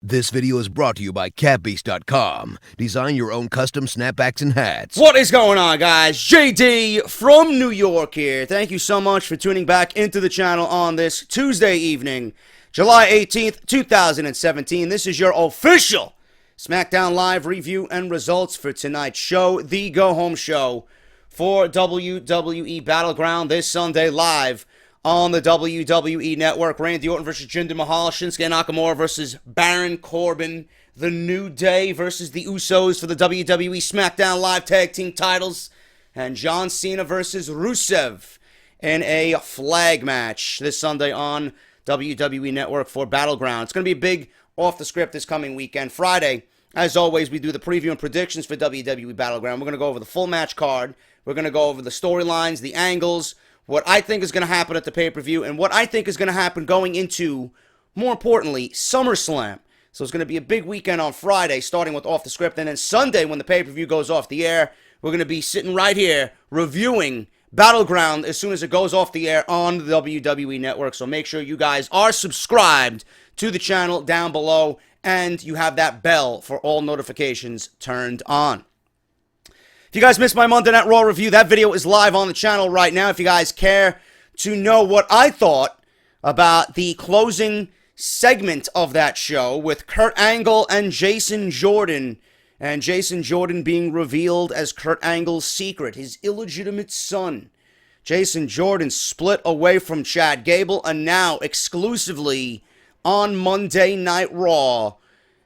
This video is brought to you by catbeast.com. Design your own custom snapbacks and hats. What is going on, guys? JD from New York here. Thank you so much for tuning back into the channel on this Tuesday evening, July 18th, 2017. This is your official SmackDown Live review and results for tonight's show, the go-home show for WWE Battleground this Sunday live on the WWE Network. Randy Orton versus Jinder Mahal, Shinsuke Nakamura versus Baron Corbin, The New Day versus the Usos for the WWE Smackdown Live Tag Team titles, and John Cena versus Rusev in a flag match this Sunday on WWE Network for Battleground. It's going to be a big off-the-script this coming weekend. Friday, as always, we do the preview and predictions for WWE Battleground. We're going to go over the full match card. We're going to go over the storylines, the angles, what I think is going to happen at the pay-per-view, and what I think is going to happen going into, more importantly, SummerSlam. So it's going to be a big weekend on Friday, starting with Off the Script, and then Sunday, when the pay-per-view goes off the air, we're going to be sitting right here reviewing Battleground as soon as it goes off the air on the WWE Network. So make sure you guys are subscribed to the channel down below, and you have that bell for all notifications turned on. If you guys missed my Monday Night Raw review, that video is live on the channel right now. If you guys care to know what I thought about the closing segment of that show with Kurt Angle and Jason Jordan being revealed as Kurt Angle's secret, his illegitimate son. Jason Jordan split away from Chad Gable and now exclusively on Monday Night Raw,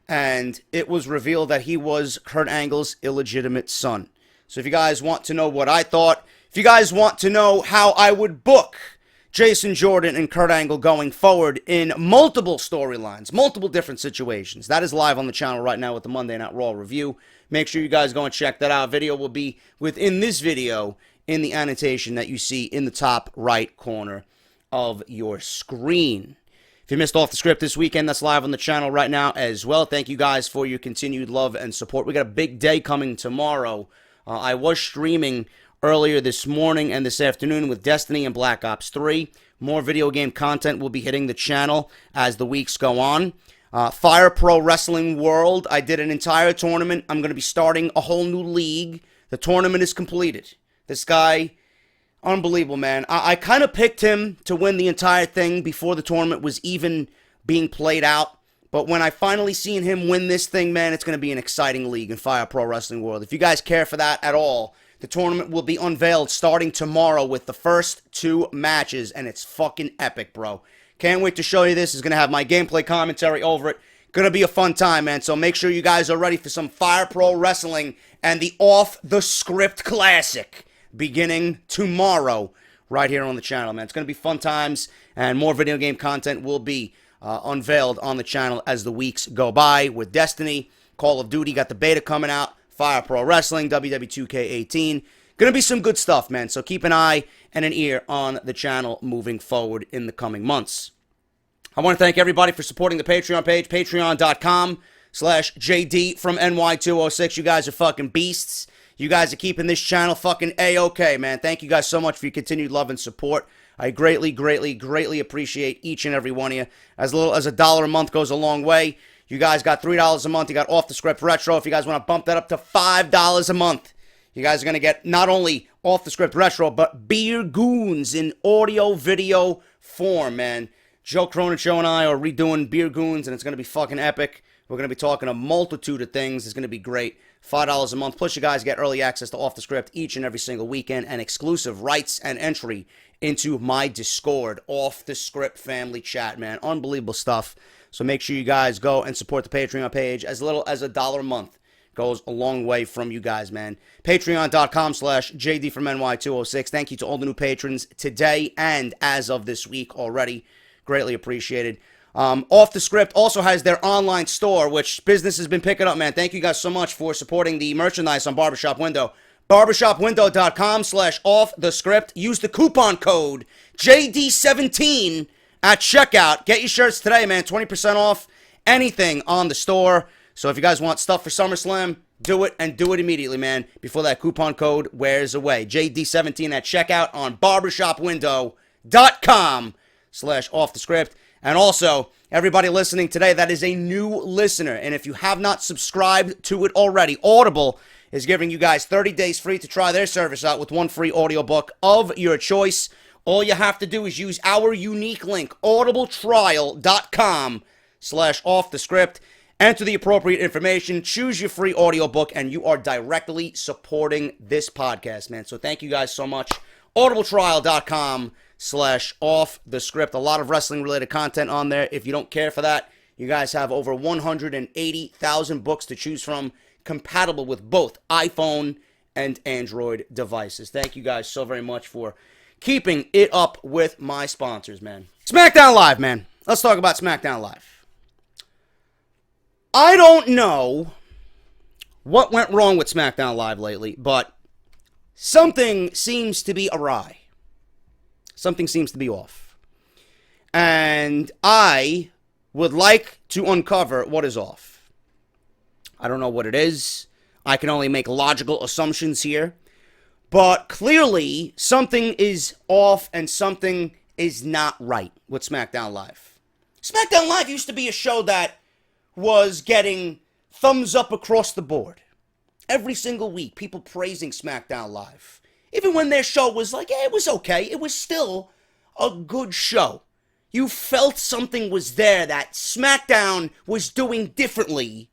and it was revealed that he was Kurt Angle's illegitimate son. So if you guys want to know what I thought, if you guys want to know how I would book Jason Jordan and Kurt Angle going forward in multiple storylines, multiple different situations, that is live on the channel right now with the Monday Night Raw review. Make sure you guys go and check that out. Video will be within this video in the annotation that you see in the top right corner of your screen. If you missed Off the Script this weekend, that's live on the channel right now as well. Thank you guys for your continued love and support. We got a big day coming tomorrow. I was streaming earlier this morning and this afternoon with Destiny and Black Ops 3. More video game content will be hitting the channel as the weeks go on. Fire Pro Wrestling World, I did an entire tournament. I'm going to be starting a whole new league. The tournament is completed. This guy, unbelievable, man. I kind of picked him to win the entire thing before the tournament was even being played out. But when I finally seen him win this thing, man, it's going to be an exciting league in Fire Pro Wrestling World. If you guys care for that at all, the tournament will be unveiled starting tomorrow with the first 2 matches, and it's fucking epic, bro. Can't wait to show you this. It's going to have my gameplay commentary over it. Going to be a fun time, man. So make sure you guys are ready for some Fire Pro Wrestling and the Off the Script Classic beginning tomorrow right here on the channel, man. It's going to be fun times, and more video game content will be unveiled on the channel as the weeks go by with Destiny, Call of Duty, got the beta coming out, Fire Pro Wrestling, WWE 2K18. Gonna be some good stuff, man, so keep an eye and an ear on the channel moving forward in the coming months. I want to thank everybody for supporting the Patreon page, patreon.com/JD-from-NY206. You guys are fucking beasts. You guys are keeping this channel fucking A-okay, man. Thank you guys so much for your continued love and support. I greatly, greatly, greatly appreciate each and every one of you. As little as $1 a month goes a long way. You guys got $3 a month. You got Off the Script Retro. If you guys want to bump that up to $5 a month, you guys are going to get not only Off the Script Retro, but Beer Goons in audio-video form, man. Joe Cronin and I are redoing Beer Goons, and it's going to be fucking epic. We're going to be talking a multitude of things. It's going to be great. $5 a month. Plus, you guys get early access to Off the Script each and every single weekend and exclusive rights and entry into my Discord, Off the Script family chat, man. Unbelievable stuff. So make sure you guys go and support the Patreon page. As little as $1 a month goes a long way from you guys, man. Patreon.com/JD from NY206. Thank you to all the new patrons today and as of this week already. Greatly appreciated. Off the Script also has their online store, which business has been picking up, man. Thank you guys so much for supporting the merchandise on Barbershop Window. barbershopwindow.com/offthescript. Use the coupon code JD17 at checkout. Get your shirts today, man. 20% off anything on the store. So if you guys want stuff for SummerSlam, do it, and do it immediately, man, before that coupon code wears away. JD17 at checkout on barbershopwindow.com/offthescript. And also, Everybody listening today, that is a new listener. And if you have not subscribed to it already, Audible is giving you guys 30 days free to try their service out with one free audiobook of your choice. All you have to do is use our unique link, audibletrial.com/offthescript. Enter the appropriate information, choose your free audiobook, and you are directly supporting this podcast, man. So thank you guys so much. audibletrial.com/offthescript. A lot of wrestling-related content on there. If you don't care for that, you guys have over 180,000 books to choose from, compatible with both iPhone and Android devices. Thank you guys so very much for keeping it up with my sponsors, man. SmackDown Live, man. Let's talk about SmackDown Live. I don't know what went wrong with SmackDown Live lately, but something seems to be awry. Something seems to be off. And I would like to uncover what is off. I don't know what it is. I can only make logical assumptions here. But clearly, something is off and something is not right with SmackDown Live. SmackDown Live used to be a show that was getting thumbs up across the board. Every single week, people praising SmackDown Live. Even when their show was like, yeah, it was okay. It was still a good show. You felt something was there that SmackDown was doing differently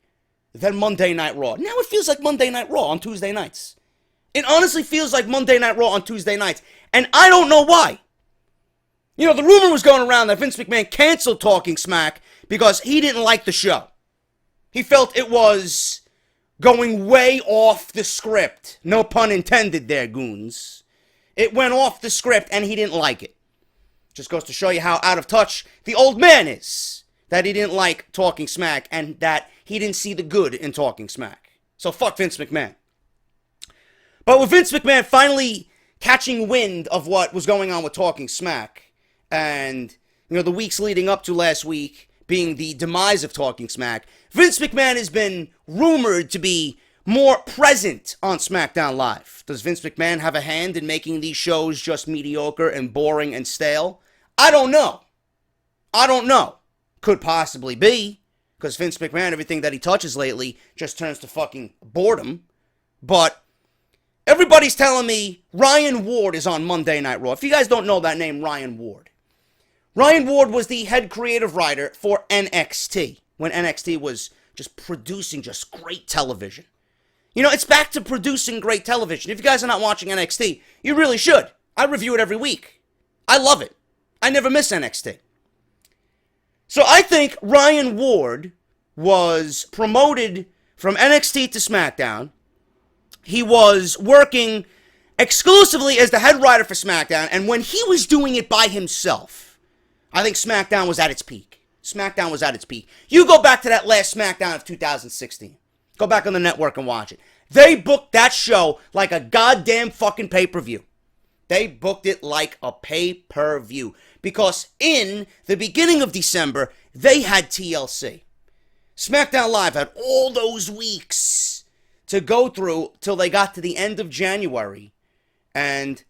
than Monday Night Raw. Now it feels like Monday Night Raw on Tuesday nights. It honestly feels like Monday Night Raw on Tuesday nights. And I don't know why. You know, the rumor was going around that Vince McMahon canceled Talking Smack because he didn't like the show. He felt it was going way off the script. No pun intended there, goons. It went off the script and he didn't like it. Just goes to show you how out of touch the old man is. That he didn't like Talking Smack and that he didn't see the good in Talking Smack. So fuck Vince McMahon. But with Vince McMahon finally catching wind of what was going on with Talking Smack, and, you know, the weeks leading up to last week being the demise of Talking Smack, Vince McMahon has been rumored to be more present on SmackDown Live. Does Vince McMahon have a hand in making these shows just mediocre and boring and stale? I don't know. Could possibly be, because Vince McMahon, everything that he touches lately just turns to fucking boredom. But everybody's telling me Ryan Ward is on Monday Night Raw. If you guys don't know that name, Ryan Ward. Ryan Ward was the head creative writer for NXT, when NXT was just producing just great television. You know, it's back to producing great television. If you guys are not watching NXT, you really should. I review it every week. I love it. I never miss NXT. So I think Ryan Ward was promoted from NXT to SmackDown. He was working exclusively as the head writer for SmackDown, and when he was doing it by himself, I think SmackDown was at its peak. SmackDown was at its peak. You go back to that last SmackDown of 2016. Go back on the network and watch it. They booked that show like a goddamn fucking pay-per-view. They booked it like a pay-per-view. Because in the beginning of December, they had TLC. SmackDown Live had all those weeks to go through till they got to the end of January. And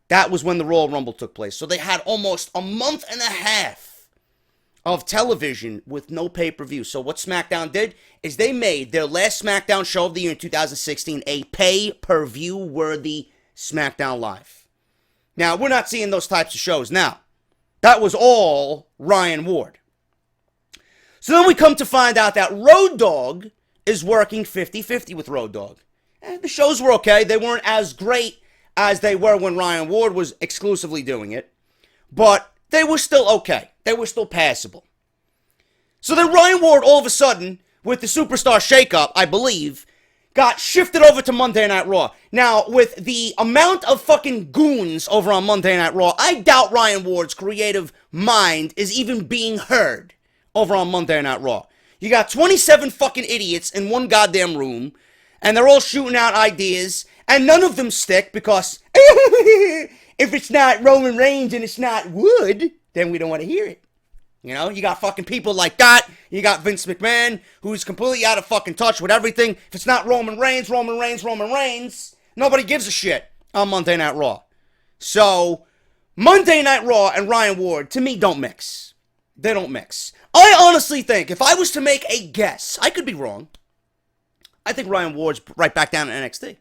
that was when the Royal Rumble took place. So they had almost a month and a half of television with no pay-per-view. So what SmackDown did is they made their last SmackDown show of the year in 2016 a pay-per-view worthy SmackDown Live. Now, we're not seeing those types of shows now. That was all Ryan Ward. So then we come to find out that Road Dogg is working 50-50 with Road Dogg. And the shows were okay. They weren't as great as they were when Ryan Ward was exclusively doing it. But they were still okay. They were still passable. So then Ryan Ward, all of a sudden, with the Superstar shakeup, I believe, got shifted over to Monday Night Raw. Now, with the amount of fucking goons over on Monday Night Raw, I doubt Ryan Ward's creative mind is even being heard over on Monday Night Raw. You got 27 fucking idiots in one goddamn room, and they're all shooting out ideas, and none of them stick because if it's not Roman Reigns and it's not Wood, then we don't want to hear it. You know, you got fucking people like that. You got Vince McMahon, who's completely out of fucking touch with everything. If it's not Roman Reigns, nobody gives a shit on Monday Night Raw. So, Monday Night Raw and Ryan Ward, to me, don't mix. They don't mix. I honestly think, if I was to make a guess, I could be wrong, I think Ryan Ward's right back down in NXT.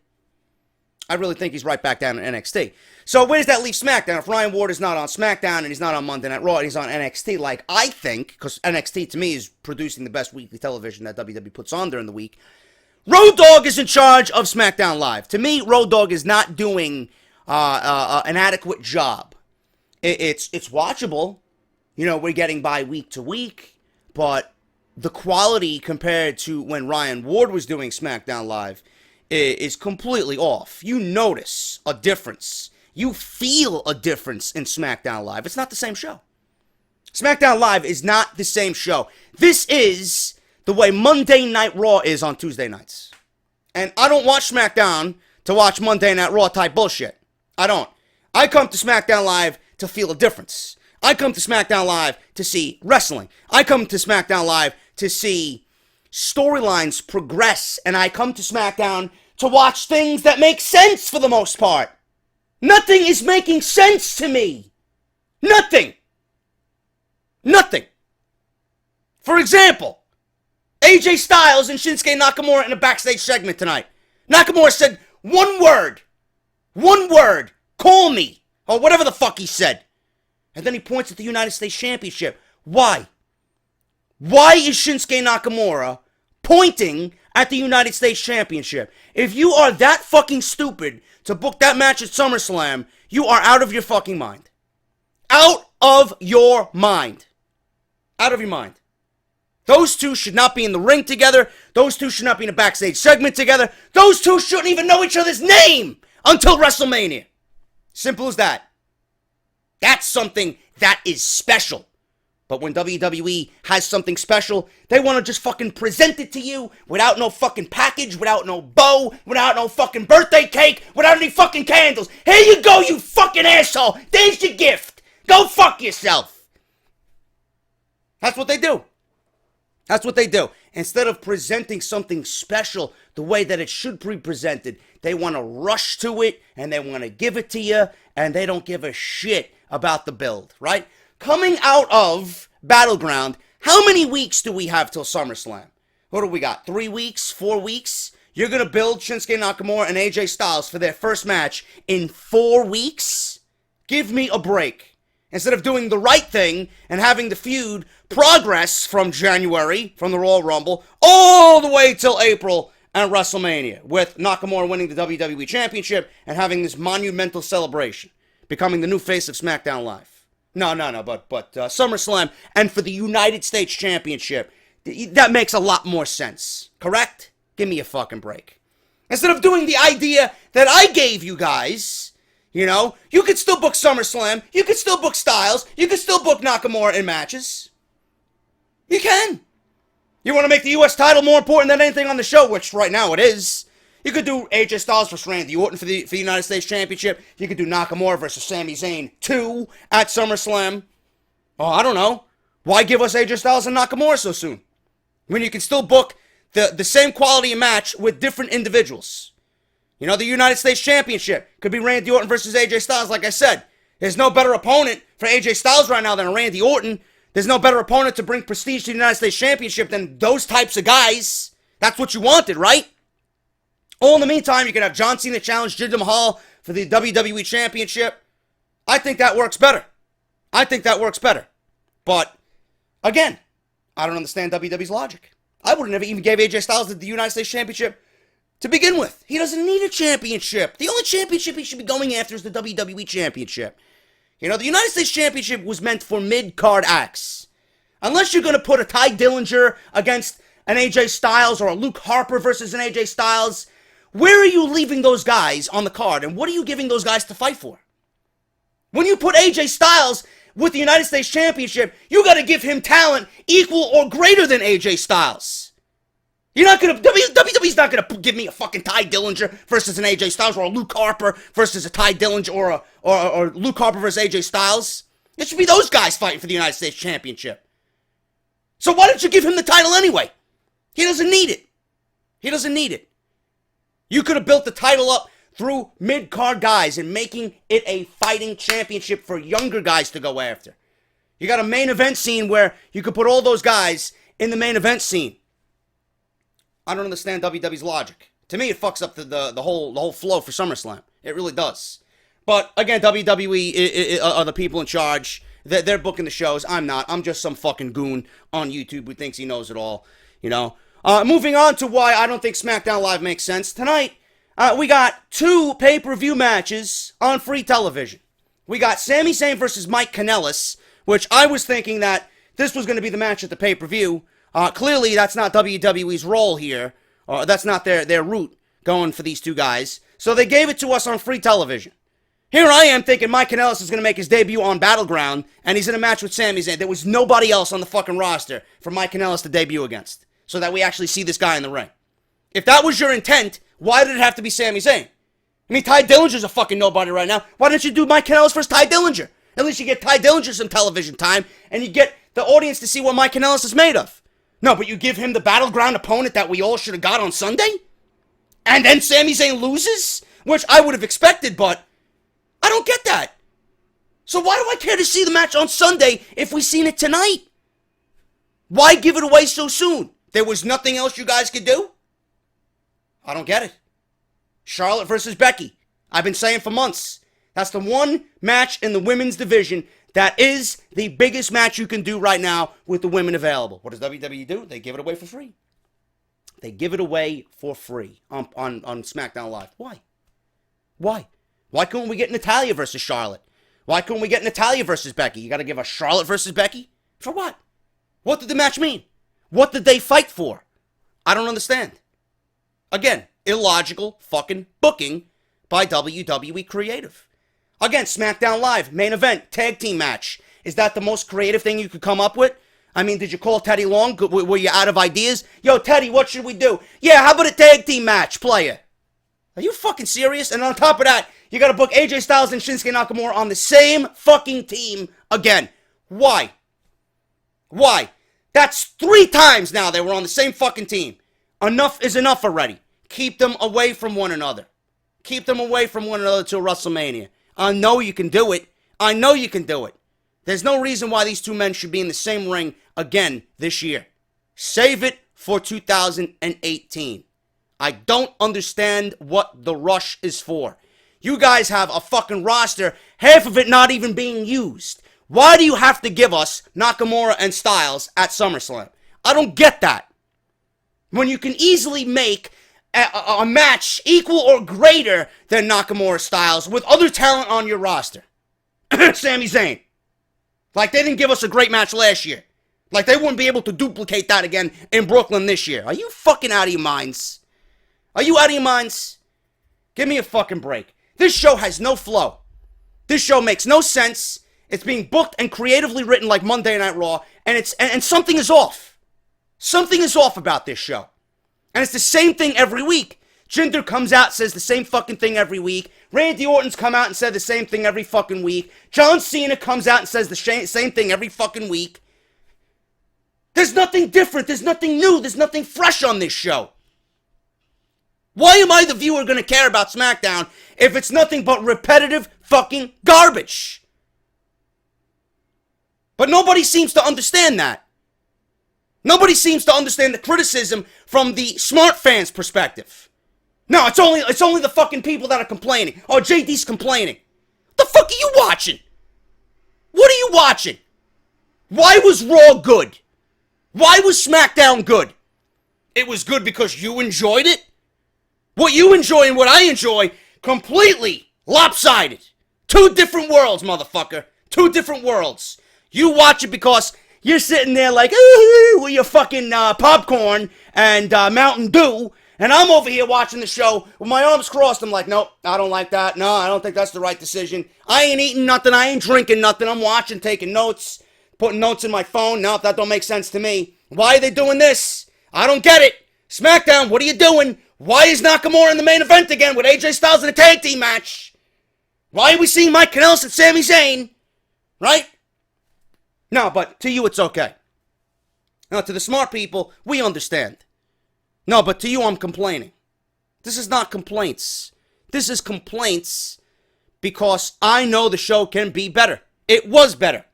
I really think he's right back down in NXT. So where does that leave SmackDown? If Ryan Ward is not on SmackDown and he's not on Monday Night Raw and he's on NXT, like I think, because NXT to me is producing the best weekly television that WWE puts on during the week, Road Dogg is in charge of SmackDown Live. To me, Road Dogg is not doing an adequate job. It's watchable. You know, we're getting by week to week, but the quality compared to when Ryan Ward was doing SmackDown Live is completely off. You notice a difference. You feel a difference in SmackDown Live. It's not the same show. SmackDown Live is not the same show. This is the way Monday Night Raw is on Tuesday nights. And I don't watch SmackDown to watch Monday Night Raw type bullshit. I don't. I come to SmackDown Live to feel a difference. I come to SmackDown Live to see wrestling. I come to SmackDown Live to see storylines progress. And I come to SmackDown to watch things that make sense for the most part. Nothing is making sense to me. Nothing. Nothing. For example, AJ Styles and Shinsuke Nakamura in a backstage segment tonight. Nakamura said one word. One word. Call me. Or whatever the fuck he said. And then he points at the United States Championship. Why? Why is Shinsuke Nakamura pointing at the United States Championship? If you are that fucking stupid to book that match at SummerSlam, you are out of your fucking mind. Out of your mind. Out of your mind. Those two should not be in the ring together. Those two should not be in a backstage segment together. Those two shouldn't even know each other's name until WrestleMania. Simple as that. That's something that is special. But when WWE has something special, they want to just fucking present it to you without no fucking package, without no bow, without no fucking birthday cake, without any fucking candles. Here you go, you fucking asshole. There's your gift. Go fuck yourself. That's what they do. That's what they do. Instead of presenting something special the way that it should be presented, they want to rush to it and they want to give it to you and they don't give a shit about the build, right? Coming out of Battleground, how many weeks do we have till SummerSlam? What do we got? 3 weeks? 4 weeks? You're going to build Shinsuke Nakamura and AJ Styles for their first match in 4 weeks? Give me a break. Instead of doing the right thing and having the feud progress from January, from the Royal Rumble, all the way till April and WrestleMania, with Nakamura winning the WWE Championship and having this monumental celebration, becoming the new face of SmackDown Live. No, but SummerSlam and for the United States Championship, that makes a lot more sense, correct? Give me a fucking break. Instead of doing the idea that I gave you guys, you know, you could still book SummerSlam, you could still book Styles, you could still book Nakamura in matches. You can. You want to make the U.S. title more important than anything on the show, which right now it is. You could do AJ Styles versus Randy Orton for the United States Championship. You could do Nakamura versus Sami Zayn 2 at SummerSlam. Oh, I don't know. Why give us AJ Styles and Nakamura so soon? When you can still book the same quality match with different individuals. You know, the United States Championship could be Randy Orton versus AJ Styles, like I said. There's no better opponent for AJ Styles right now than Randy Orton. There's no better opponent to bring prestige to the United States Championship than those types of guys. That's what you wanted, right? All in the meantime, you can have John Cena challenge Jinder Mahal for the WWE Championship. I think that works better. But, again, I don't understand WWE's logic. I would have never even gave AJ Styles the United States Championship to begin with. He doesn't need a championship. The only championship he should be going after is the WWE Championship. You know, the United States Championship was meant for mid-card acts. Unless you're going to put a Ty Dillinger against an AJ Styles or a Luke Harper versus an AJ Styles, where are you leaving those guys on the card? And what are you giving those guys to fight for? When you put AJ Styles with the United States Championship, you got to give him talent equal or greater than AJ Styles. You're not going to, WWE's not going to give me a fucking Ty Dillinger versus an AJ Styles or a Luke Harper versus a Ty Dillinger or Luke Harper versus AJ Styles. It should be those guys fighting for the United States Championship. So why don't you give him the title anyway? He doesn't need it. You could have built the title up through mid-card guys and making it a fighting championship for younger guys to go after. You got a main event scene where you could put all those guys in the main event scene. I don't understand WWE's logic. To me, it fucks up the whole flow for SummerSlam. It really does. But again, WWE are the people in charge. They're booking the shows. I'm not. I'm just some fucking goon on YouTube who thinks he knows it all. You know. Moving on to why I don't think SmackDown Live makes sense. Tonight, we got 2 pay-per-view matches on free television. We got Sami Zayn versus Mike Kanellis, which I was thinking that this was going to be the match at the pay-per-view. Clearly, that's not WWE's role here. That's not their route going for these 2 guys. So they gave it to us on free television. Here I am thinking Mike Kanellis is going to make his debut on Battleground, and he's in a match with Sami Zayn. There was nobody else on the fucking roster for Mike Kanellis to debut against, so that we actually see this guy in the ring. If that was your intent, why did it have to be Sami Zayn? I mean, Ty Dillinger's a fucking nobody right now. Why don't you do Mike Kanellis versus Ty Dillinger? At least you get Ty Dillinger some television time, and you get the audience to see what Mike Kanellis is made of. No, but you give him the Battleground opponent that we all should have got on Sunday? And then Sami Zayn loses? Which I would have expected, but I don't get that. So why do I care to see the match on Sunday if we've seen it tonight? Why give it away so soon? There was nothing else you guys could do? I don't get it. Charlotte versus Becky. I've been saying for months. That's the one match in the women's division that is the biggest match you can do right now with the women available. What does WWE do? They give it away for free. They give it away for free on SmackDown Live. Why? Why? Why couldn't we get Natalya versus Charlotte? Why couldn't we get Natalya versus Becky? You got to give us Charlotte versus Becky? For what? What did the match mean? What did they fight for? I don't understand. Again, illogical fucking booking by WWE Creative. Again, SmackDown Live, main event, tag team match. Is that the most creative thing you could come up with? I mean, did you call Teddy Long? Were you out of ideas? Yo, Teddy, what should we do? Yeah, how about a tag team match, player? Are you fucking serious? And on top of that, you gotta book AJ Styles and Shinsuke Nakamura on the same fucking team again. Why? Why? That's 3 times now they were on the same fucking team. Enough is enough already. Keep them away from one another. Keep them away from one another till WrestleMania. I know you can do it. I know you can do it. There's no reason why these 2 men should be in the same ring again this year. Save it for 2018. I don't understand what the rush is for. You guys have a fucking roster, half of it not even being used. Why do you have to give us Nakamura and Styles at SummerSlam? I don't get that. When you can easily make a match equal or greater than Nakamura Styles with other talent on your roster. Sami Zayn. Like they didn't give us a great match last year. Like they wouldn't be able to duplicate that again in Brooklyn this year. Are you fucking out of your minds? Are you out of your minds? Give me a fucking break. This show has no flow. This show makes no sense. It's being booked and creatively written like Monday Night Raw, and something is off. Something is off about this show. And it's the same thing every week. Jinder comes out, says the same fucking thing every week. Randy Orton's come out and said the same thing every fucking week. John Cena comes out and says the same thing every fucking week. There's nothing different. There's nothing new. There's nothing fresh on this show. Why am I the viewer going to care about SmackDown if it's nothing but repetitive fucking garbage? But nobody seems to understand that. Nobody seems to understand the criticism from the smart fans' perspective. No, it's only the fucking people that are complaining. Oh, JD's complaining. The fuck are you watching? What are you watching? Why was Raw good? Why was SmackDown good? It was good because you enjoyed it? What you enjoy and what I enjoy, completely lopsided. 2 different worlds, motherfucker. 2 different worlds. You watch it because you're sitting there like, ooh, with your fucking popcorn and Mountain Dew, and I'm over here watching the show with my arms crossed. I'm like, nope, I don't like that. No, I don't think that's the right decision. I ain't eating nothing. I ain't drinking nothing. I'm watching, taking notes, putting notes in my phone. Nope, that don't make sense to me. Why are they doing this? I don't get it. SmackDown, what are you doing? Why is Nakamura in the main event again with AJ Styles in a tag team match? Why are we seeing Mike Kanellis and Sami Zayn? Right? No, but to you it's okay. Now, to the smart people, we understand. No, but to you I'm complaining. This is not complaints. This is complaints because I know the show can be better. It was better.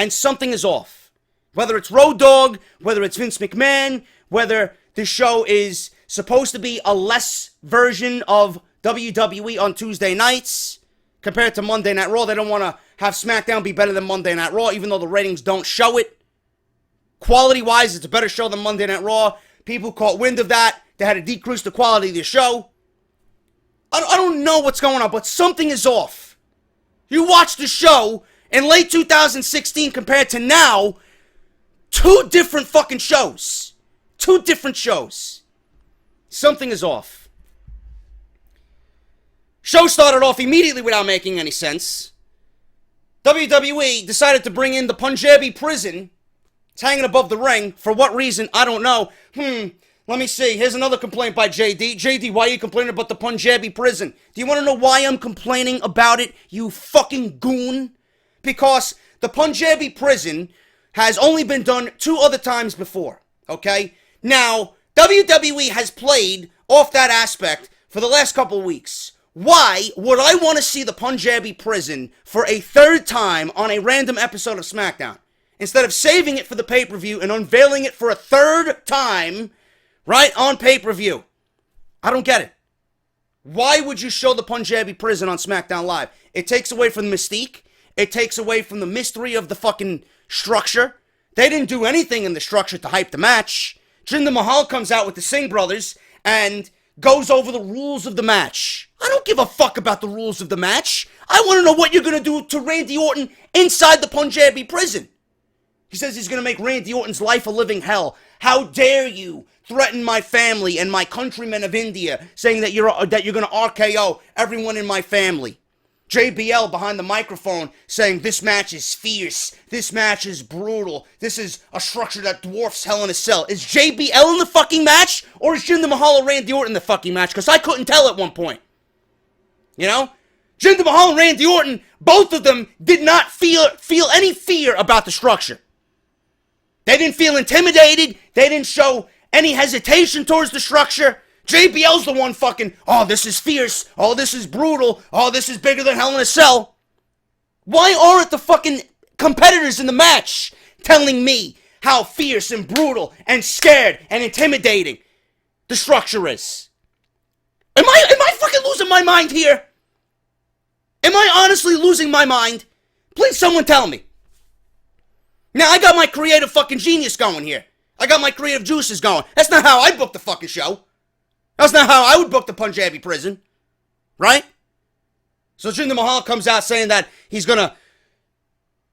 and something is off. Whether it's Road Dogg, whether it's Vince McMahon, whether the show is supposed to be a less version of WWE on Tuesday nights compared to Monday Night Raw. They don't want to have SmackDown be better than Monday Night Raw, even though the ratings don't show it. Quality-wise, it's a better show than Monday Night Raw. People caught wind of that. They had to decrease the quality of the show. I don't know what's going on, but something is off. You watch the show in late 2016 compared to now, two different fucking shows. Two different shows. Something is off. Show started off immediately without making any sense. WWE decided to bring in the Punjabi Prison. It's hanging above the ring. For what reason? I don't know. Let me see. Here's another complaint by JD. JD, why are you complaining about the Punjabi Prison? Do you want to know why I'm complaining about it, you fucking goon? Because the Punjabi Prison has only been done 2 other times before, okay? Now, WWE has played off that aspect for the last couple of weeks. Why would I want to see the Punjabi Prison for a 3rd time on a random episode of SmackDown? Instead of saving it for the pay-per-view and unveiling it for a 3rd time, right, on pay-per-view. I don't get it. Why would you show the Punjabi Prison on SmackDown Live? It takes away from the mystique. It takes away from the mystery of the fucking structure. They didn't do anything in the structure to hype the match. Jinder Mahal comes out with the Singh brothers and goes over the rules of the match. I don't give a fuck about the rules of the match. I want to know what you're going to do to Randy Orton inside the Punjabi Prison. He says he's going to make Randy Orton's life a living hell. How dare you threaten my family and my countrymen of India, saying that you're going to RKO everyone in my family. JBL behind the microphone saying this match is fierce, this match is brutal, this is a structure that dwarfs Hell in a Cell. Is JBL in the fucking match, or is Jinder Mahal or Randy Orton in the fucking match? Because I couldn't tell at one point. You know? Jinder Mahal and Randy Orton, both of them did not feel any fear about the structure. They didn't feel intimidated. They didn't show any hesitation towards the structure. JBL's the one fucking, oh, this is fierce. Oh, this is brutal. Oh, this is bigger than Hell in a Cell. Why aren't the fucking competitors in the match telling me how fierce and brutal and scared and intimidating the structure is? Am I fucking losing my mind here? Am I honestly losing my mind? Please, someone tell me. Now, I got my creative fucking genius going here. I got my creative juices going. That's not how I booked the fucking show. That's not how I would book the Punjabi Prison. Right? So Jinder Mahal comes out saying that he's gonna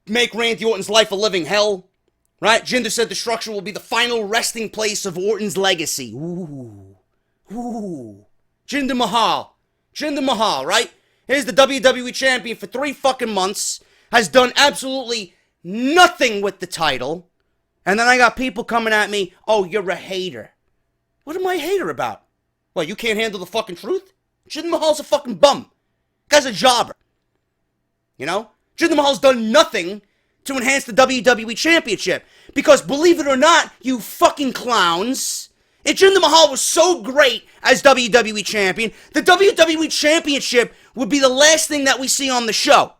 make Randy Orton's life a living hell. Right? Jinder said the structure will be the final resting place of Orton's legacy. Ooh. Jinder Mahal, right? Here's the WWE champion for 3 fucking months. Has done absolutely nothing with the title. And then I got people coming at me, oh, you're a hater. What am I a hater about? Well, you can't handle the fucking truth? Jinder Mahal's a fucking bum. Guy's a jobber. You know? Jinder Mahal's done nothing to enhance the WWE Championship. Because believe it or not, you fucking clowns, if Jinder Mahal was so great as WWE Champion, the WWE Championship would be the last thing that we see on the show.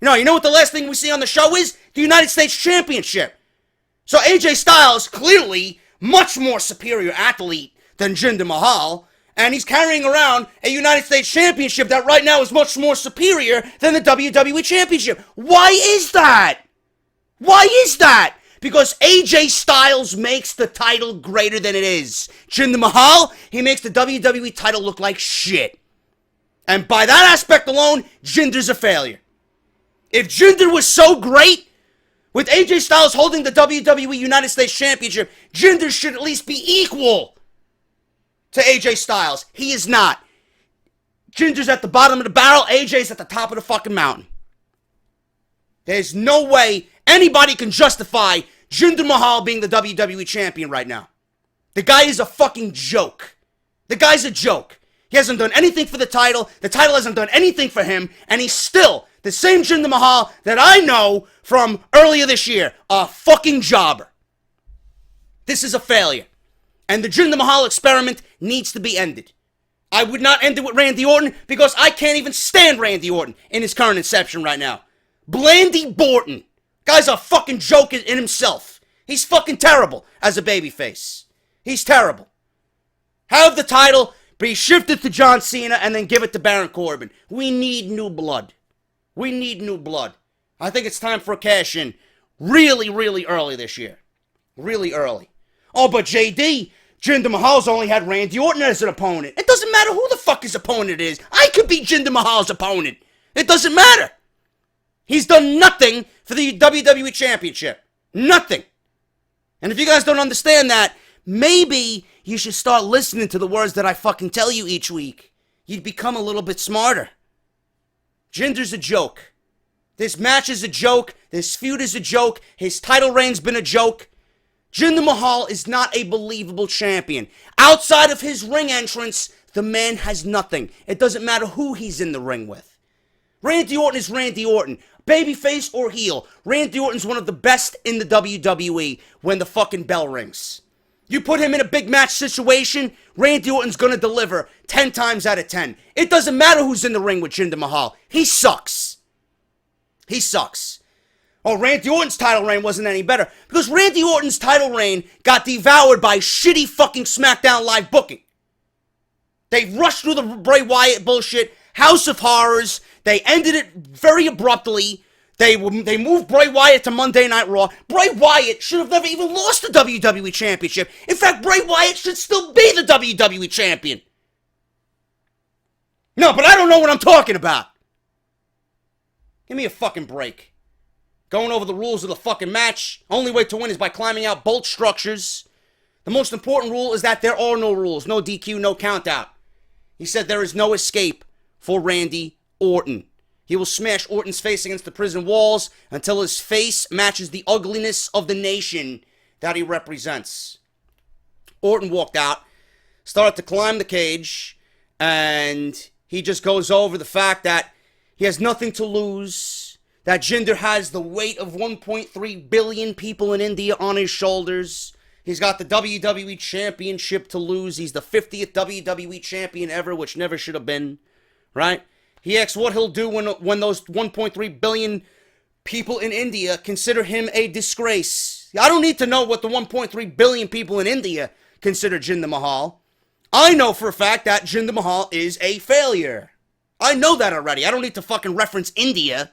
You know what the last thing we see on the show is? The United States Championship. So AJ Styles, clearly much more superior athlete than Jinder Mahal, and he's carrying around a United States Championship that right now is much more superior than the WWE Championship. Why is that? Why is that? Because AJ Styles makes the title greater than it is. Jinder Mahal, he makes the WWE title look like shit. And by that aspect alone, Jinder's a failure. If Jinder was so great, with AJ Styles holding the WWE United States Championship, Jinder should at least be equal to AJ Styles. He is not. Jinder's at the bottom of the barrel, AJ's at the top of the fucking mountain. There's no way anybody can justify Jinder Mahal being the WWE Champion right now. The guy is a fucking joke. The guy's a joke. He hasn't done anything for the title hasn't done anything for him, and he's still the same Jinder Mahal that I know from earlier this year. A fucking jobber. This is a failure. And the Jinder Mahal experiment needs to be ended. I would not end it with Randy Orton because I can't even stand Randy Orton in his current inception right now. Blandy Borton. Guy's a fucking joke in himself. He's fucking terrible as a babyface. He's terrible. Have the title be shifted to John Cena and then give it to Baron Corbin. We need new blood. We need new blood. I think it's time for a cash-in really, really early this year. Really early. Oh, but JD, Jinder Mahal's only had Randy Orton as an opponent. It doesn't matter who the fuck his opponent is. I could be Jinder Mahal's opponent. It doesn't matter. He's done nothing for the WWE Championship. Nothing. And if you guys don't understand that, maybe you should start listening to the words that I fucking tell you each week. You'd become a little bit smarter. Jinder's a joke. This match is a joke. This feud is a joke. His title reign's been a joke. Jinder Mahal is not a believable champion. Outside of his ring entrance, the man has nothing. It doesn't matter who he's in the ring with. Randy Orton is Randy Orton. Babyface or heel. Randy Orton's one of the best in the WWE when the fucking bell rings. You put him in a big match situation, Randy Orton's gonna deliver 10 times out of 10. It doesn't matter who's in the ring with Jinder Mahal. He sucks. He sucks. Oh, Randy Orton's title reign wasn't any better because Randy Orton's title reign got devoured by shitty fucking SmackDown Live booking. They rushed through the Bray Wyatt bullshit, House of Horrors. They ended it very abruptly. They moved Bray Wyatt to Monday Night Raw. Bray Wyatt should have never even lost the WWE Championship. In fact, Bray Wyatt should still be the WWE Champion. No, but I don't know what I'm talking about. Give me a fucking break. Going over the rules of the fucking match. Only way to win is by climbing out bolt structures. The most important rule is that there are no rules. No DQ, no countout. He said there is no escape for Randy Orton. He will smash Orton's face against the prison walls until his face matches the ugliness of the nation that he represents. Orton walked out, started to climb the cage, and he just goes over the fact that he has nothing to lose, that Jinder has the weight of 1.3 billion people in India on his shoulders. He's got the WWE Championship to lose. He's the 50th WWE Champion ever, which never should have been, right? He asks what he'll do when those 1.3 billion people in India consider him a disgrace. I don't need to know what the 1.3 billion people in India consider Jinder Mahal. I know for a fact that Jinder Mahal is a failure. I know that already. I don't need to fucking reference India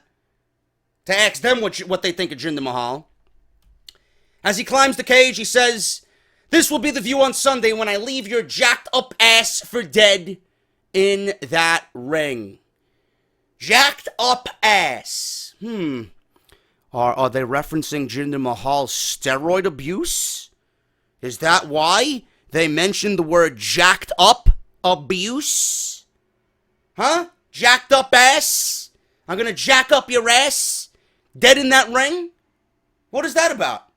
to ask them what they think of Jinder Mahal. As he climbs the cage, he says, "This will be the view on Sunday when I leave your jacked up ass for dead in that ring." Jacked up ass. Are they referencing Jinder Mahal's steroid abuse? Is that why they mentioned the word jacked up abuse? Huh? Jacked up ass? I'm gonna jack up your ass? Dead in that ring? What is that about?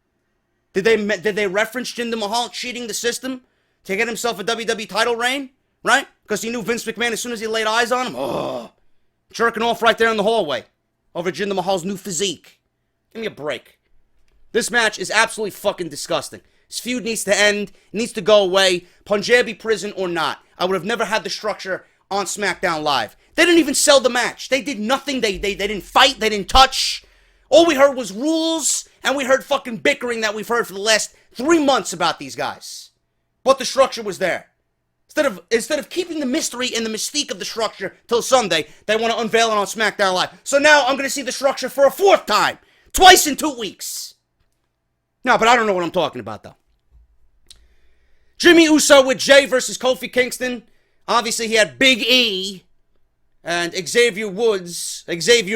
Did they reference Jinder Mahal cheating the system to get himself a WWE title reign? Right? Because he knew Vince McMahon as soon as he laid eyes on him? Oh, jerking off right there in the hallway over Jinder Mahal's new physique. Give me a break. This match is absolutely fucking disgusting. This feud needs to end. It needs to go away. Punjabi Prison or not. I would have never had the structure on SmackDown Live. They didn't even sell the match. They did nothing. They didn't fight. They didn't touch. All we heard was rules, and we heard fucking bickering that we've heard for the last 3 months about these guys. But the structure was there. Instead of keeping the mystery and the mystique of the structure till Sunday, they want to unveil it on SmackDown Live. So now I'm going to see the structure for a 4th time. Twice in 2 weeks. No, but I don't know what I'm talking about, though. Jimmy Uso with Jay versus Kofi Kingston. Obviously, he had Big E and Xavier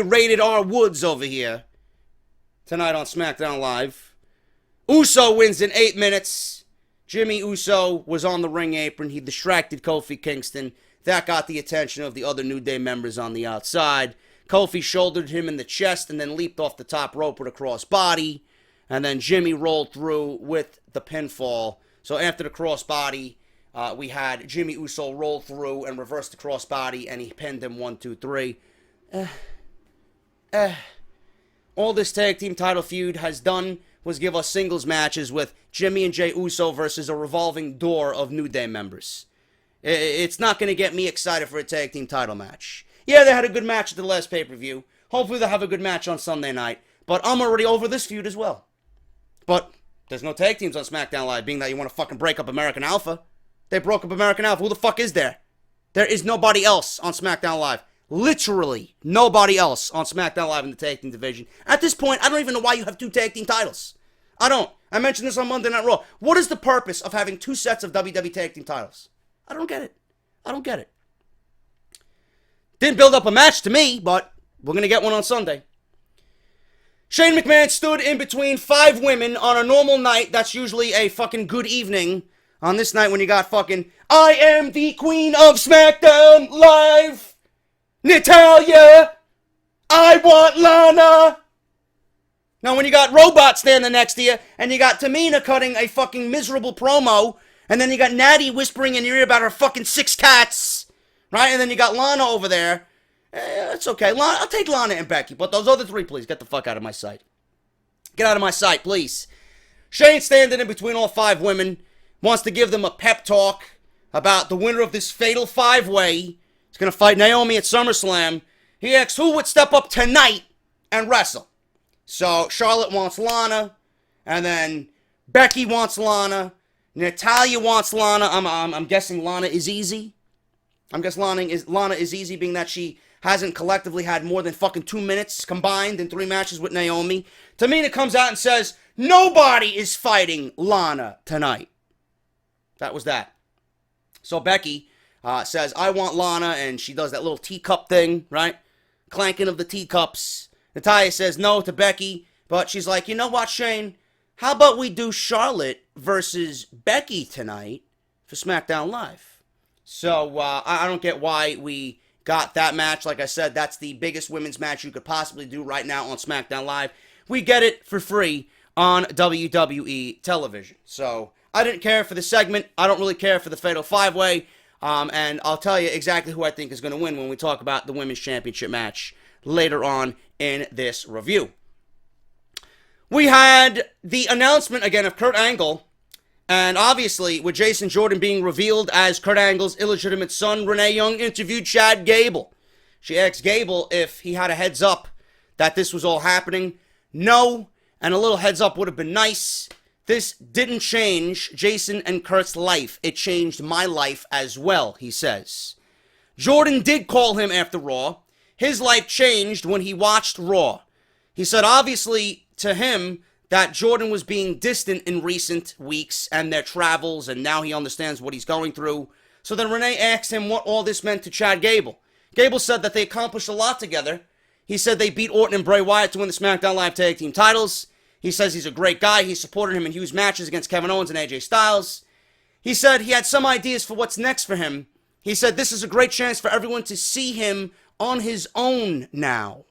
rated R Woods over here tonight on SmackDown Live. Uso wins in 8 minutes. Jimmy Uso was on the ring apron. He distracted Kofi Kingston. That got the attention of the other New Day members on the outside. Kofi shouldered him in the chest and then leaped off the top rope with a crossbody. And then Jimmy rolled through with the pinfall. So after the crossbody, we had Jimmy Uso roll through and reverse the crossbody, and he pinned him 1, 2, 3. All this tag team title feud has done was give us singles matches with Jimmy and Jay Uso versus a revolving door of New Day members. It's not going to get me excited for a tag team title match. Yeah, they had a good match at the last pay-per-view. Hopefully they'll have a good match on Sunday night. But I'm already over this feud as well. But there's no tag teams on SmackDown Live, being that you want to fucking break up American Alpha. They broke up American Alpha. Who the fuck is there? There is nobody else on SmackDown Live. Literally nobody else on SmackDown Live in the tag team division. At this point, I don't even know why you have 2 tag team titles. I don't. I mentioned this on Monday Night Raw. What is the purpose of having 2 sets of WWE tag team titles? I don't get it. I don't get it. Didn't build up a match to me, but we're going to get one on Sunday. Shane McMahon stood in between 5 women on a normal night. That's usually a fucking good evening. On this night when you got fucking, I am the Queen of SmackDown Live, Natalya, I want Lana. Now when you got Robot standing next to you, and you got Tamina cutting a fucking miserable promo, and then you got Natty whispering in your ear about her fucking 6 cats, right? And then you got Lana over there. It's okay. Lana, I'll take Lana and Becky, but those other 3, please, get the fuck out of my sight. Get out of my sight, please. Shane standing in between all 5 women, wants to give them a pep talk about the winner of this fatal 5-way. He's going to fight Naomi at SummerSlam. He asks who would step up tonight and wrestle. So Charlotte wants Lana, and then Becky wants Lana, Natalya wants Lana. I'm guessing Lana is easy. I'm guessing Lana is easy, being that she hasn't collectively had more than fucking 2 minutes combined in 3 matches with Naomi. Tamina comes out and says, nobody is fighting Lana tonight. That was that. So Becky says, I want Lana, and she does that little teacup thing, right? Clanking of the teacups. Natalya says no to Becky, but she's like, you know what, Shane? How about we do Charlotte versus Becky tonight for SmackDown Live? So I don't get why we got that match. Like I said, that's the biggest women's match you could possibly do right now on SmackDown Live. We get it for free on WWE television. So I didn't care for the segment. I don't really care for the Fatal 5-Way. And I'll tell you exactly who I think is going to win when we talk about the Women's Championship match later on in this review. We had the announcement again of Kurt Angle, and obviously with Jason Jordan being revealed as Kurt Angle's illegitimate son, Renee Young interviewed Chad Gable. She asked Gable if he had a heads up that this was all happening. No, and a little heads up would have been nice. This didn't change Jason and Kurt's life. It changed my life as well, he says. Jordan did call him after Raw. His life changed when he watched Raw. He said obviously to him that Jordan was being distant in recent weeks and their travels, and now he understands what he's going through. So then Renee asked him what all this meant to Chad Gable. Gable said that they accomplished a lot together. He said they beat Orton and Bray Wyatt to win the SmackDown Live Tag Team titles. He says he's a great guy. He supported him in huge matches against Kevin Owens and AJ Styles. He said he had some ideas for what's next for him. He said this is a great chance for everyone to see him on his own now.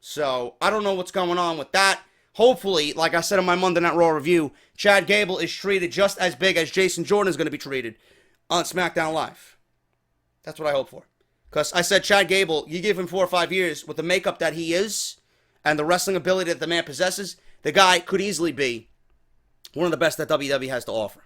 So, I don't know what's going on with that. Hopefully, like I said in my Monday Night Raw review, Chad Gable is treated just as big as Jason Jordan is going to be treated on SmackDown Live. That's what I hope for. Because I said Chad Gable, you give him 4 or 5 years with the makeup that he is and the wrestling ability that the man possesses, the guy could easily be one of the best that WWE has to offer.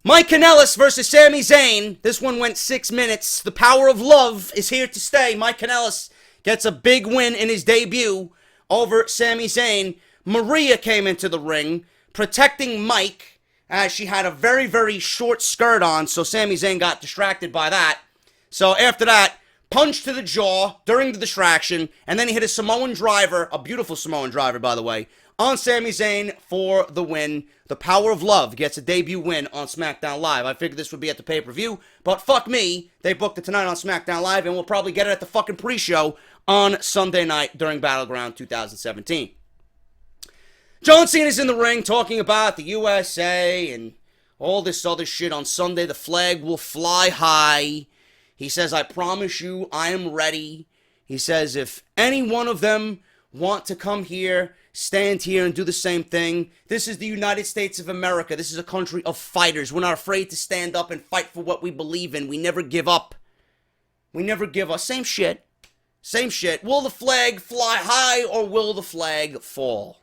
Mike Kanellis versus Sami Zayn. This one went 6 minutes. The power of love is here to stay. Mike Kanellis gets a big win in his debut over Sami Zayn. Maria came into the ring, protecting Mike, as she had a very, very short skirt on, so Sami Zayn got distracted by that. So after that, punch to the jaw during the distraction, and then he hit a Samoan driver, a beautiful Samoan driver, by the way, on Sami Zayn for the win. The Power of Love gets a debut win on SmackDown Live. I figured this would be at the pay-per-view, but fuck me, they booked it tonight on SmackDown Live, and we'll probably get it at the fucking pre-show on Sunday night during Battleground 2017. John Cena's in the ring talking about the USA and all this other shit. On Sunday, the flag will fly high. He says, I promise you, I am ready. He says, if any one of them want to come here, stand here and do the same thing. This is the United States of America. This is a country of fighters. We're not afraid to stand up and fight for what we believe in. We never give up. We never give up. Same shit. Same shit. Will the flag fly high or will the flag fall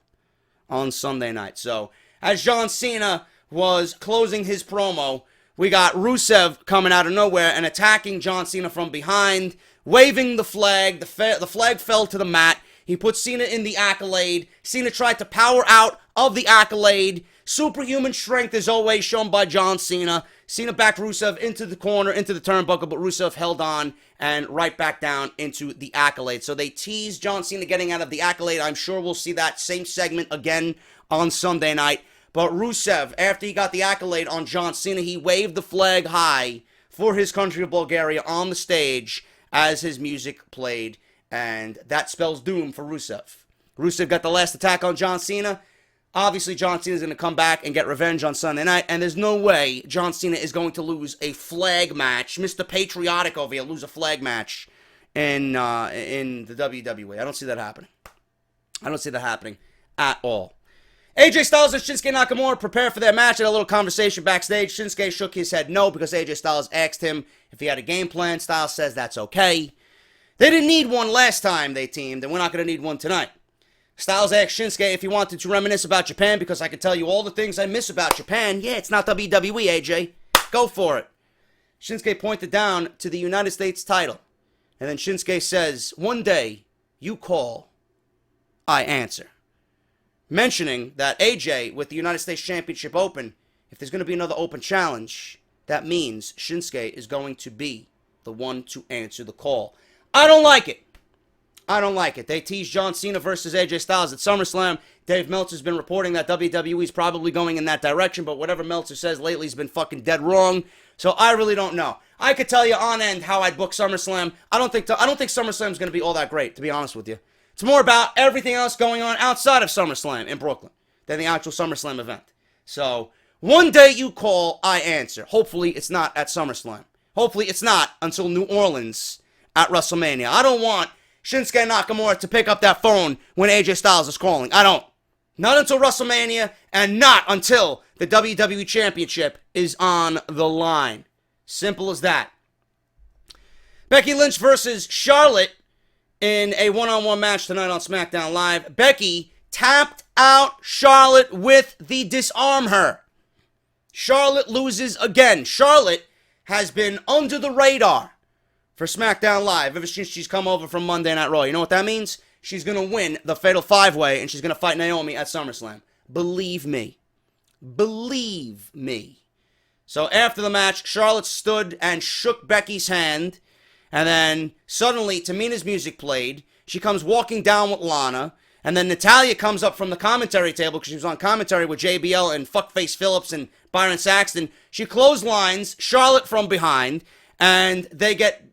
on Sunday night? So, as John Cena was closing his promo, we got Rusev coming out of nowhere and attacking John Cena from behind, waving the flag. The flag fell to the mat. He put Cena in the Accolade. Cena tried to power out of the Accolade. Superhuman strength is always shown by John Cena. Cena backed Rusev into the corner, into the turnbuckle, but Rusev held on and right back down into the Accolade. So they teased John Cena getting out of the Accolade. I'm sure we'll see that same segment again on Sunday night. But Rusev, after he got the Accolade on John Cena, he waved the flag high for his country of Bulgaria on the stage as his music played. And that spells doom for Rusev. Rusev got the last attack on John Cena. Obviously, John Cena's going to come back and get revenge on Sunday night. And there's no way John Cena is going to lose a flag match. Mr. Patriotic over here lose a flag match in the WWE. I don't see that happening. I don't see that happening at all. AJ Styles and Shinsuke Nakamura prepare for their match. Had a little conversation backstage. Shinsuke shook his head no because AJ Styles asked him if he had a game plan. Styles says that's okay. They didn't need one last time they teamed, and we're not going to need one tonight. Styles asked Shinsuke if he wanted to reminisce about Japan because I can tell you all the things I miss about Japan. Yeah, it's not WWE, AJ. Go for it. Shinsuke pointed down to the United States title. And then Shinsuke says, one day, you call, I answer. Mentioning that AJ, with the United States Championship Open, if there's going to be another open challenge, that means Shinsuke is going to be the one to answer the call. I don't like it. I don't like it. They teased John Cena versus AJ Styles at SummerSlam. Dave Meltzer's been reporting that WWE's probably going in that direction, but whatever Meltzer says lately has been fucking dead wrong. So I really don't know. I could tell you on end how I'd book SummerSlam. I don't think SummerSlam's going to be all that great, to be honest with you. It's more about everything else going on outside of SummerSlam in Brooklyn than the actual SummerSlam event. So, one day you call, I answer. Hopefully it's not at SummerSlam. Hopefully it's not until New Orleans at WrestleMania. I don't want Shinsuke Nakamura to pick up that phone when AJ Styles is calling. I don't. Not until WrestleMania, and not until the WWE Championship is on the line. Simple as that. Becky Lynch versus Charlotte in a one-on-one match tonight on SmackDown Live. Becky tapped out Charlotte with the disarm her. Charlotte loses again. Charlotte has been under the radar for SmackDown Live ever since she's come over from Monday Night Raw. You know what that means? She's going to win the Fatal 5-Way, and she's going to fight Naomi at SummerSlam. Believe me. Believe me. So after the match, Charlotte stood and shook Becky's hand, and then suddenly Tamina's music played. She comes walking down with Lana, and then Natalya comes up from the commentary table because she was on commentary with JBL and Fuckface Phillips and Byron Saxton. She clotheslines Charlotte from behind, and they get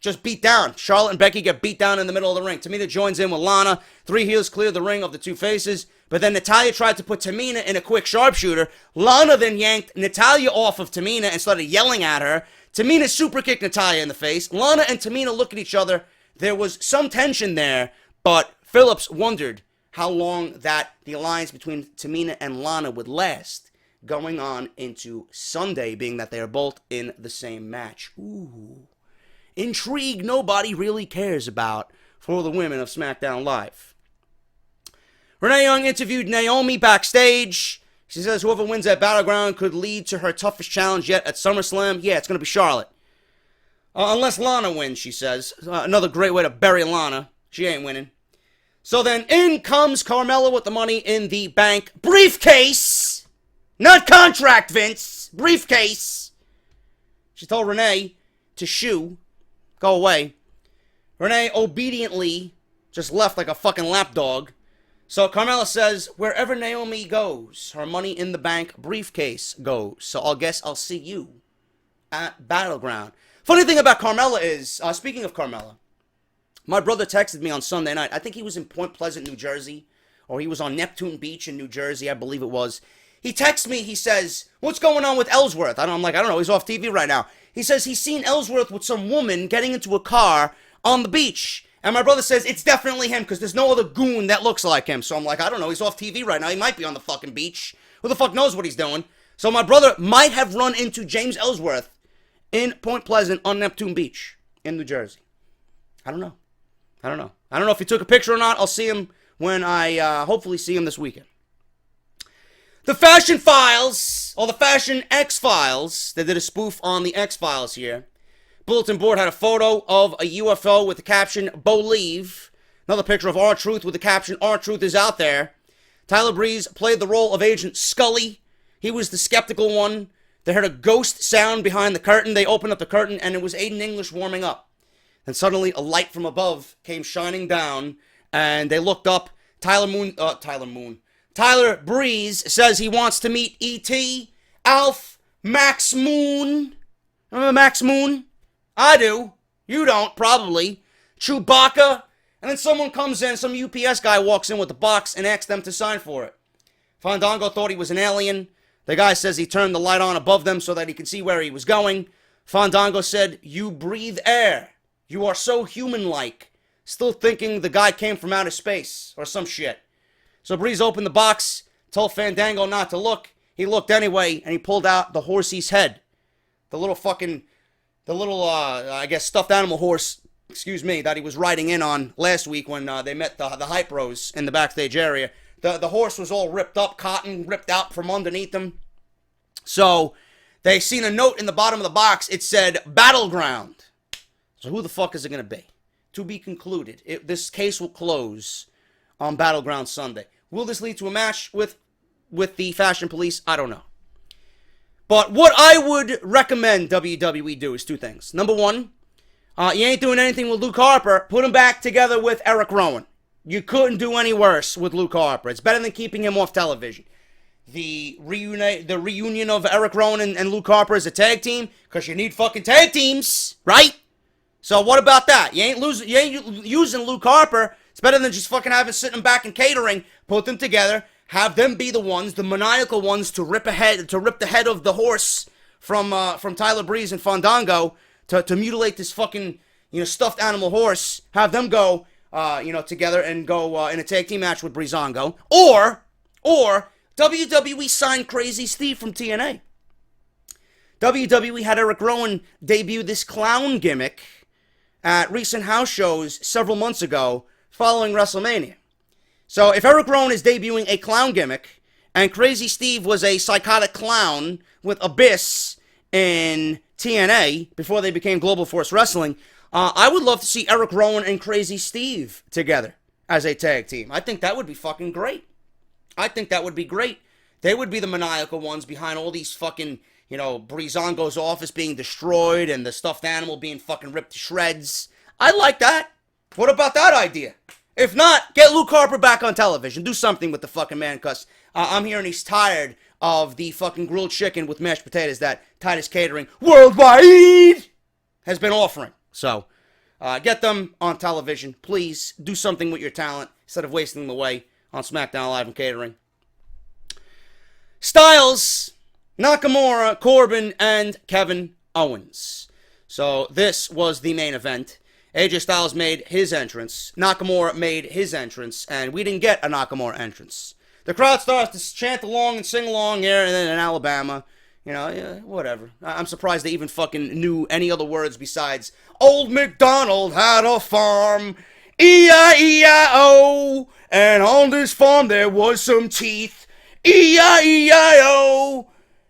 just beat down. Charlotte and Becky get beat down in the middle of the ring. Tamina joins in with Lana. Three heels clear the ring of the two faces. But then Natalya tried to put Tamina in a quick sharpshooter. Lana then yanked Natalya off of Tamina and started yelling at her. Tamina super kicked Natalya in the face. Lana and Tamina look at each other. There was some tension there, but Phillips wondered how long that the alliance between Tamina and Lana would last, going on into Sunday, being that they are both in the same match. Ooh. Intrigue nobody really cares about for the women of SmackDown Live. Renee Young interviewed Naomi backstage. She says whoever wins at Battleground could lead to her toughest challenge yet at SummerSlam. Yeah, it's going to be Charlotte. Unless Lana wins, she says. Another great way to bury Lana. She ain't winning. So then in comes Carmella with the Money in the Bank briefcase. Not contract, Vince. Briefcase. She told Renee to shoo. Go away. Renee obediently just left like a fucking lapdog. So Carmella says, wherever Naomi goes, her Money in the Bank briefcase goes. So I guess I'll see you at Battleground. Funny thing about Carmella is, speaking of Carmella, my brother texted me on Sunday night. I think he was in Point Pleasant, New Jersey, or he was on Neptune Beach in New Jersey, I believe it was. He texts me, he says, what's going on with Ellsworth? I'm like, I don't know, he's off TV right now. He says he's seen Ellsworth with some woman getting into a car on the beach. And my brother says it's definitely him because there's no other goon that looks like him. So I'm like, I don't know, he's off TV right now. He might be on the fucking beach. Who the fuck knows what he's doing? So my brother might have run into James Ellsworth in Point Pleasant on Neptune Beach in New Jersey. I don't know. I don't know if he took a picture or not. I'll see him when I hopefully see him this weekend. The Fashion Files, or the Fashion X-Files, they did a spoof on the X-Files here. Bulletin board had a photo of a UFO with the caption, Believe. Another picture of R-Truth with the caption, R-Truth is out there. Tyler Breeze played the role of Agent Scully. He was the skeptical one. They heard a ghost sound behind the curtain. They opened up the curtain, and it was Aiden English warming up. Then suddenly, a light from above came shining down, and they looked up. Tyler Breeze says he wants to meet E.T., Alf, Max Moon. Remember Max Moon? I do. You don't, probably. Chewbacca. And then someone comes in, some UPS guy walks in with the box and asks them to sign for it. Fandango thought he was an alien. The guy says he turned the light on above them so that he could see where he was going. Fandango said, "You breathe air. You are so human-like." Still thinking the guy came from outer space or some shit. So Breeze opened the box, told Fandango not to look. He looked anyway, and he pulled out the horsey's head. The little, I guess, stuffed animal horse, that he was riding in on last week when they met the Hype Bros in the backstage area. The horse was all ripped up, cotton ripped out from underneath him. So they seen a note in the bottom of the box. It said, Battleground. So who the fuck is it going to be? To be concluded. This case will close on Battleground Sunday. Will this lead to a match with the Fashion Police? I don't know. But what I would recommend WWE do is two things. Number one, you ain't doing anything with Luke Harper. Put him back together with Eric Rowan. You couldn't do any worse with Luke Harper. It's better than keeping him off television. The reunion of Eric Rowan and Luke Harper as a tag team, because you need fucking tag teams, right? So what about that? You ain't using Luke Harper. It's better than just fucking sitting them back in catering. Put them together. Have them be the ones, the maniacal ones, to rip the head of the horse from Tyler Breeze and Fandango to mutilate this fucking stuffed animal horse. Have them go together and go in a tag team match with Breezango. Or WWE signed Crazy Steve from TNA. WWE had Eric Rowan debut this clown gimmick at recent house shows several months ago following WrestleMania. So if Eric Rowan is debuting a clown gimmick and Crazy Steve was a psychotic clown with Abyss in TNA before they became Global Force Wrestling, I would love to see Eric Rowan and Crazy Steve together as a tag team. I think that would be fucking great. They would be the maniacal ones behind all these fucking, Breezango's office being destroyed and the stuffed animal being fucking ripped to shreds. I like that. What about that idea? If not, get Luke Harper back on television. Do something with the fucking man, because I'm hearing he's tired of the fucking grilled chicken with mashed potatoes that Titus Catering Worldwide has been offering. So, get them on television. Please do something with your talent instead of wasting them away on SmackDown Live and Catering. Styles, Nakamura, Corbin, and Kevin Owens. So, this was the main event. AJ Styles made his entrance, Nakamura made his entrance, and we didn't get a Nakamura entrance. The crowd starts to chant along and sing along here in Alabama. Whatever. I'm surprised they even fucking knew any other words besides, Old MacDonald had a farm, E-I-E-I-O, and on this farm there was some teeth, E-I-E-I-O,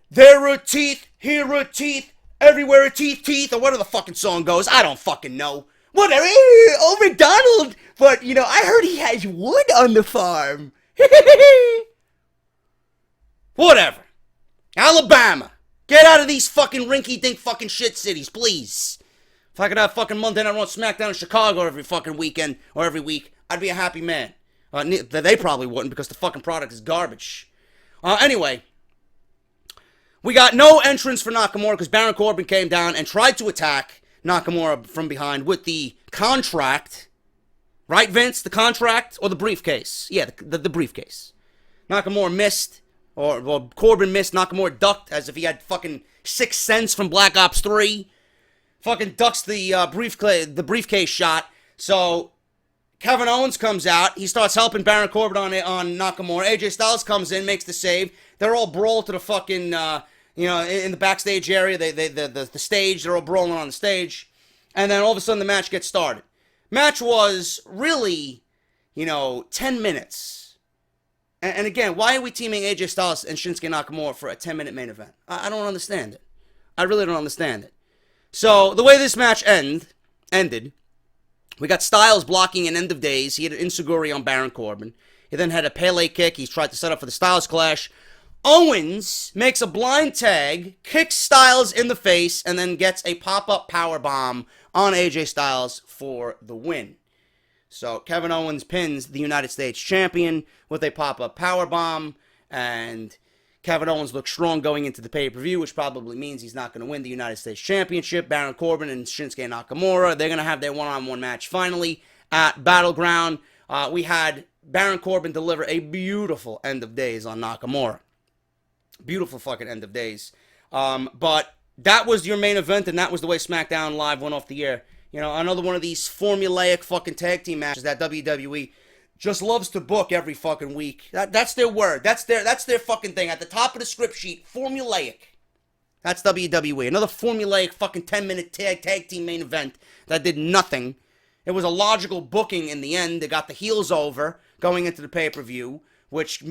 there are teeth, here are teeth, everywhere are teeth, or whatever the fucking song goes, I don't fucking know. Whatever, Old MacDonald, but, I heard he has wood on the farm. Whatever. Alabama. Get out of these fucking rinky-dink fucking shit cities, please. If I could have fucking Monday Night Raw and SmackDown in Chicago every fucking weekend, or every week, I'd be a happy man. They probably wouldn't, because the fucking product is garbage. Anyway, we got no entrance for Nakamura, because Baron Corbin came down and tried to attack Nakamura from behind with the contract. Right, Vince? The contract or the briefcase? Yeah, the briefcase. Nakamura missed, or Corbin missed. Nakamura ducked as if he had fucking 6 cents from Black Ops 3. Fucking ducks the briefcase shot. So Kevin Owens comes out. He starts helping Baron Corbin on Nakamura. AJ Styles comes in, makes the save. They're all brawled to the fucking, in the backstage area. The stage. They're all brawling on the stage. And then all of a sudden the match gets started. Match was really, 10 minutes. And again, why are we teaming AJ Styles and Shinsuke Nakamura for a 10-minute main event? I don't understand it. I really don't understand it. So, the way this match ended We got Styles blocking an end of days. He had an enziguri on Baron Corbin. He then had a Pele kick. He's tried to set up for the Styles Clash. Owens makes a blind tag, kicks Styles in the face, and then gets a pop-up powerbomb on AJ Styles for the win. So Kevin Owens pins the United States Champion with a pop-up powerbomb, and Kevin Owens looks strong going into the pay-per-view, which probably means he's not going to win the United States Championship. Baron Corbin and Shinsuke Nakamura, they're going to have their one-on-one match finally at Battleground. We had Baron Corbin deliver a beautiful end of days on Nakamura. Beautiful fucking end of days. But that was your main event, and that was the way SmackDown Live went off the air. You know, another one of these formulaic fucking tag team matches that WWE just loves to book every fucking week. That's their word. That's their fucking thing. At the top of the script sheet, formulaic. That's WWE. Another formulaic fucking 10-minute tag team main event that did nothing. It was a logical booking in the end. They got the heels over going into the pay-per-view, which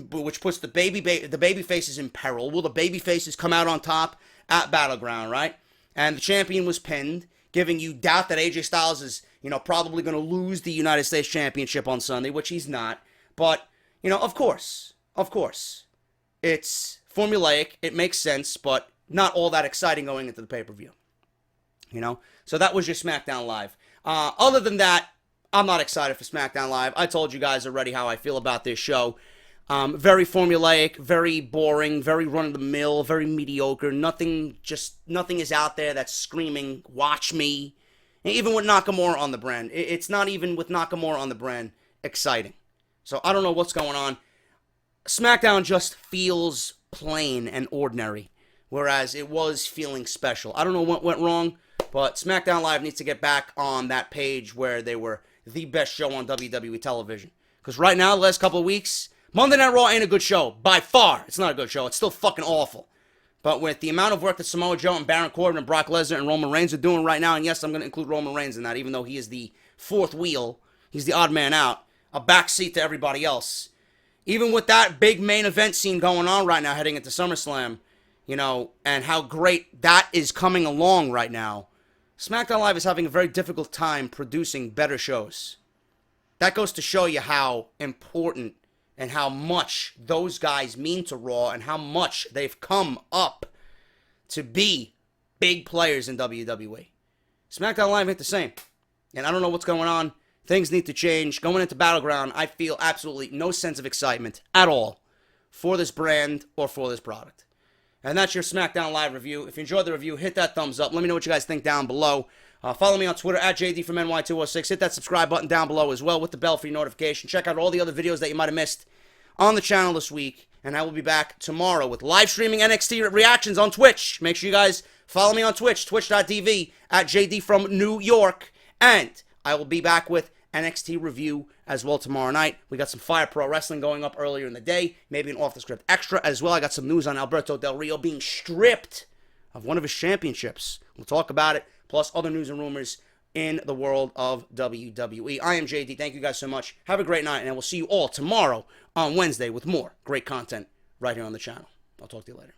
puts the baby faces in peril. Will the baby faces come out on top at Battleground, right? And the champion was pinned, giving you doubt that AJ Styles is, probably going to lose the United States Championship on Sunday, which he's not. But, of course, it's formulaic. It makes sense, but not all that exciting going into the pay-per-view. So that was your SmackDown Live. Other than that, I'm not excited for SmackDown Live. I told you guys already how I feel about this show. Very formulaic, very boring, very run-of-the-mill, very mediocre. Nothing is out there that's screaming, watch me. And even with Nakamura on the brand, it's not even with Nakamura on the brand exciting. So I don't know what's going on. SmackDown just feels plain and ordinary, whereas it was feeling special. I don't know what went wrong, but SmackDown Live needs to get back on that page where they were the best show on WWE television. Because right now, the last couple of weeks, Monday Night Raw ain't a good show. By far, it's not a good show. It's still fucking awful. But with the amount of work that Samoa Joe and Baron Corbin and Brock Lesnar and Roman Reigns are doing right now, and yes, I'm going to include Roman Reigns in that, even though he is the fourth wheel, he's the odd man out, a backseat to everybody else. Even with that big main event scene going on right now heading into SummerSlam, and how great that is coming along right now, SmackDown Live is having a very difficult time producing better shows. That goes to show you how important and how much those guys mean to Raw and how much they've come up to be big players in WWE. SmackDown Live ain't the same. And I don't know what's going on. Things need to change. Going into Battleground, I feel absolutely no sense of excitement at all for this brand or for this product. And that's your SmackDown Live review. If you enjoyed the review, hit that thumbs up. Let me know what you guys think down below. Follow me on Twitter at JDFROMNY206. Hit that subscribe button down below as well with the bell for your notification. Check out all the other videos that you might have missed on the channel this week. And I will be back tomorrow with live streaming NXT reactions on Twitch. Make sure you guys follow me on Twitch, twitch.tv at JDFromNewYork. And I will be back with NXT review as well tomorrow night. We got some Fire Pro Wrestling going up earlier in the day. Maybe an off-the-script extra as well. I got some news on Alberto Del Rio being stripped of one of his championships. We'll talk about it, plus other news and rumors in the world of WWE. I am JD. Thank you guys so much. Have a great night, and I will see you all tomorrow on Wednesday with more great content right here on the channel. I'll talk to you later.